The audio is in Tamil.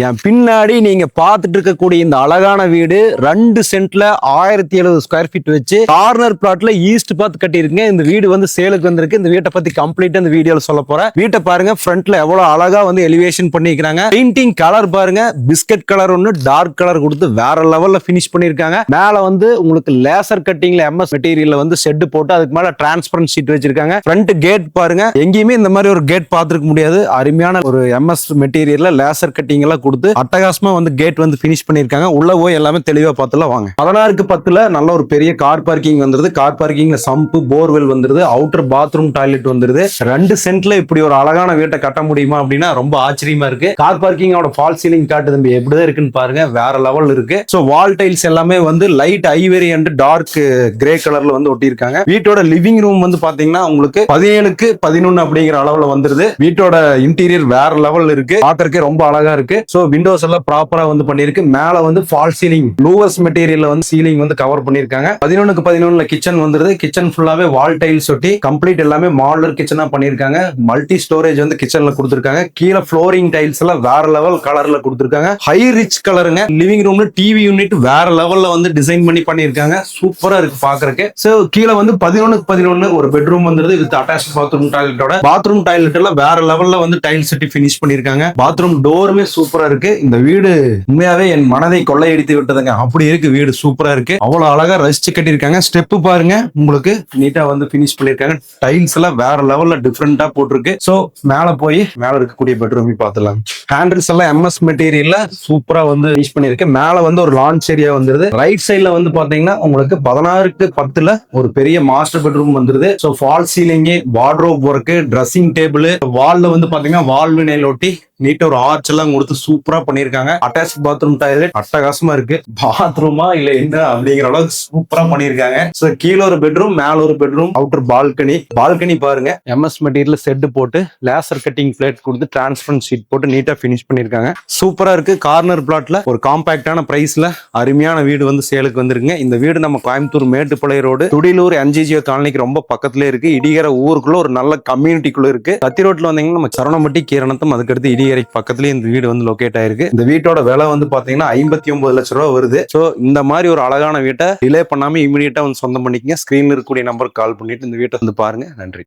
என் பின்னாடி நீங்க பார்த்துட்டு இருக்கக்கூடிய இந்த அழகான வீடு 2 சென்ட்ல 1070 ஸ்கொயர் ஃபீட் வச்சு கார்னர் பிளாட்ல ஈஸ்ட் பார்த்து கட்டியிருக்கீங்க. இந்த வீடு வந்து சேலுக்கு வந்திருக்கு. இந்த வீட்டை பத்தி கம்ப்ளீட்டா இந்த வீடியோல சொல்ல போறேன். வீட்டை பாருங்க, ஃப்ரண்ட்ல எவ்வளவு அழகா வந்து எலிவேஷன் பண்ணிக்கிறாங்க. பெயிண்டிங் கலர் பாருங்க, பிஸ்கட் கலர் ஒன்னு டார்க் கலர் கொடுத்து வேற லெவல்ல பினிஷ் பண்ணிருக்காங்க. மேல வந்து உங்களுக்கு லேசர் கட்டிங்ல எம்எஸ் மெட்டீரியல்ல வந்து ஷெட் போட்டு அதுக்கு மேல டிரான்ஸ்பரன்ட் ஷீட் வச்சிருக்காங்க. ஃப்ரண்ட் கேட் பாருங்க, எங்கேயுமே இந்த மாதிரி ஒரு கேட் பார்த்திருக்க முடியாது. அருமையான ஒரு எம்எஸ் மெட்டீரியல்ல லேசர் கட்டிங் எல்லாம் கொடுத்து அட்டகாசமா வந்து கேட் வந்து பினிஷ் பண்ணிருக்காங்க. உள்ள போய் எல்லாமே தெளிவா பார்த்துலாம் வாங்க. 16க்கு 10ல நல்ல ஒரு பெரிய கார் பார்க்கிங் வந்துருது. கார் பார்க்கிங்ல சம்பு போர்வெல் வந்துருது. அவுட்டர் பாத்ரூம் டாய்லெட் வந்துருது. 2 சென்ட்ல இப்படி ஒரு அழகான வீட்டை கட்ட முடியுமா அப்படின்னா ரொம்ப ஆச்சரியமா இருக்கு. கார் பார்க்கிங்கோட ஃபால் சீலிங் காட்டு தம்பி எப்படிதான் இருக்குன்னு பாருங்க, வேற லெவல் இருக்கு. சோ வால் டைல்ஸ் எல்லாமே வந்து light ivory and dark grey கலர்ல வந்து ஒட்டியிருக்காங்க. வீட்டோட லிவிங் ரூம் வந்து பாத்தீங்கன்னா உங்களுக்கு 17க்கு 11 அப்படிங்கிற அளவுல வந்துருது. வீட்டோட இன்டீரியர் வேற லெவல் இருக்கு. பாக்குறதுக்கே ரொம்ப அழகா இருக்கு. சோ விண்டோஸ் எல்லாம் ப்ராப்பரா வந்து பண்ணிருக்கு. மேல வந்து ஃபால் சீலிங் லூவர்ஸ் மெட்டீரியல்ல வந்து சீலிங் வந்து கவர் பண்ணிருக்காங்க. 11க்கு 11ல கிச்சன் வந்துருது. கிச்சன் ஃபுல்லாவே வால் டைல்ஸ் ஒட்டி கம்ப்ளீட் எல்லாமே மாடுலர் கிச்சனா பண்ணிருக்காங்க. மல்டி ஸ்டோரேஜ் வந்து கிச்சன்ல கொடுத்திருக்காங்க. கீழே ஃப்ளோரிங் டைல்ஸ் எல்லாம் வேற லெவல் கலர்ல கொடுத்திருக்காங்க. ஹை ரிச் கலருங்க. லிவிங் ரூம்ல டிவி யூனிட் வேற லெவல்ல வந்து டிசைன் பண்ணி பண்ணிருக்காங்க. சூப்பரா இருக்கு பாக்குறதுக்கு. சோ கீழே வந்து 11க்கு 11 ஒரு பெட்ரூம் வந்துருது வித் அட்டாச் பாத்ரூம் டாய்லெட்டோட. பாத்ரூம் டாய்லெட் எல்லாம் வேற லெவல்ல வந்து டைல்ஸ் ஒட்டி பினிஷ் பண்ணிருக்காங்க. பாத்ரூம் டோருமே சூப்பரா இருக்கு. இந்த வீடு உண்மையாவே என் மனதை கொள்ளையடித்து விட்டதுங்க. அப்படி இருக்கு வீடு, சூப்பரா இருக்கு. அவ்வளவு அழகா ரசிச்சு கட்டியிருக்காங்க. ஸ்டெப் பாருங்க, உங்களுக்கு நீட்டா வந்து பினிஷ் பண்ணிருக்காங்க. டைல்ஸ் எல்லாம் வேற லெவல்ல டிஃபரெண்டா போட்டிருக்கு. சோ மேல போய் மேல இருக்கக்கூடிய பெட்ரூம் பார்த்துலாம். ஹேண்டில்ஸ் எல்லாம் எம்எஸ் மெட்டீரியல்ல சூப்பரா வந்து பினிஷ் பண்ணிருக்கு. மேல வந்து ஒரு லான்ச் ஏரியா வந்துருது. ரைட் சைட்ல வந்து பாத்தீங்கன்னா உங்களுக்கு 16க்கு 10ல ஒரு பெரிய மாஸ்டர் பெட்ரூம் வந்துருது. So fall ceiling, wardrobe work, dressing table, வால்ல வந்து பாத்தீங்கன்னா வால் வினைல் ஒட்டி நீட்டா ஒரு ஆர்ச் எல்லாம் கொடுத்து சூப்பரா பண்ணிருக்காங்க. அட்டாச் பாத்ரூம் டாய்லெட் அட்டகாசமா இருக்கு. பாத்ரூமா இல்ல என்ன அப்படிங்கிற அளவுக்கு சூப்பரா பண்ணிருக்காங்க. சோ கீழே ஒரு பெட்ரூம், மேல ஒரு பெட்ரூம், அவுட்டர் பால்கனி பாருங்க, எம்எஸ் மெட்டீரியல் செட் போட்டு லேசர் கட்டிங் பிளேட் கொடுத்து டிரான்ஸ்பரன்ட் ஷீட் போட்டு நீட்டா பினிஷ் பண்ணிருக்காங்க. சூப்பரா இருக்கு. கார்னர் பிளாட்ல ஒரு காம்பாக்டான பிரைஸ்ல அருமையான வீடு வந்து சேலுக்கு வந்துருங்க. இந்த வீடு நம்ம கோயம்புத்தூர் மேட்டுப்பாளையம் ரோடு துடிலூர் என்ஜிஜிஓ காலனிக்கு ரொம்ப பக்கத்துல இருக்கு. இடிகர ஊருக்குள்ள ஒரு நல்ல கம்யூனிட்டிக்குள்ள இருக்கு. கத்தி ரோட்ல வந்தீங்கன்னா நம்ம சரணம்பட்டி கீரணத்தம், அதுக்கடுத்து இடிகரைக்கு பக்கத்துலயே இந்த வீடு வந்து லொகேட் ஆயிருக்கு. இந்த வீட்டோட விலை வந்து பாத்தீங்கன்னா 59 லட்சம் ரூபாய் வருது. சோ இந்த மாதிரி ஒரு அழகான வீட்டை டிலே பண்ணாம இமீடியட்டா வந்து சொந்தம் பண்ணிக்கங்க. ஸ்கிரீன்ல இருக்கக்கூடிய நம்பருக்கு கால் பண்ணிட்டு இந்த வீட்டை வந்து பாருங்க. நன்றி.